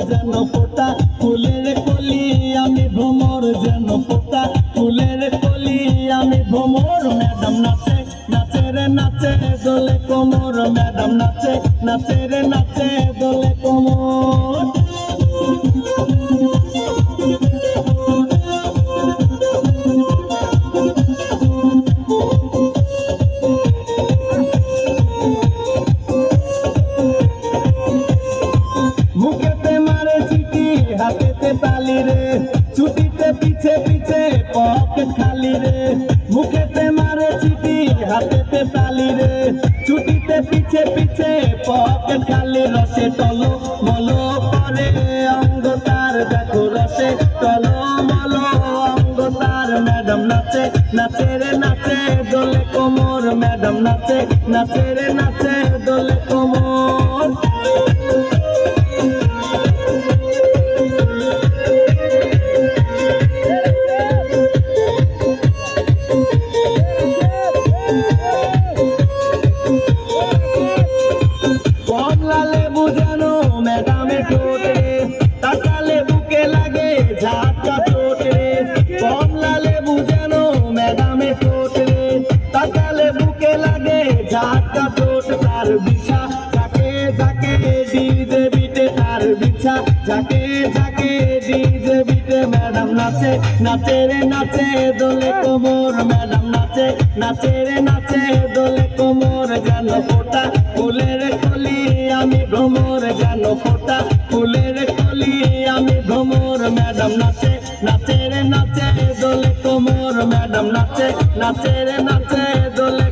যেন ফোটা ফুলের কলি আমি ভ্রমর যেন ফোটা ফুলের কলি আমি ভ্রমর ম্যাডাম নাচে নাচে রে নাচে দোলে কোমর ম্যাডাম নাচে নাচে রে নাচে দোলে কোমর মুখেতে মারে চিঠি হাতেতে তালি রে ছুটিতে পিছে পিছে পকেট খালি রে মুখেতে মারে চিঠি হাতেতে তালি রে ছুটিতে পিছে পিছে পকেট খালি রসে টলো মলো করে অঙ্গ তার দেখো রসে টলো মলো অঙ্গ তার ম্যাডাম নাচে নাচে রে নাচে দোলে কোমর ম্যাডাম নাচে নাচে রে নাচে দোলে কোমর কমলা লেবু যেন ম্যাডামে ঠোঁট রে তাকালে বুকে লাগে ঝাটকা চোট রে কমলা লেবু যেন ম্যাডামে ঠোঁট রে তাকালে বুকে লাগে ঝাটকা চোট তার বিছা ঝাঁকে ঝাঁকে ডিজে বিটে তার বিছা ঝাঁকে ঝাঁকে ডিজে বিটে ম্যাডাম নাচে নাচে রে নাচে দোলে কোমর ম্যাডাম নাচে নাচে রে নাচে দোলে কোমর যেন ফোটা ফুলের কলি আমি ভ্রমর যেন ফোটা ফুলের কলি আমি ভ্রমর ম্যাডাম নাচে নাচে রে নাচে দোলে কোমর ম্যাডাম নাচে নাচে রে নাচে দোলে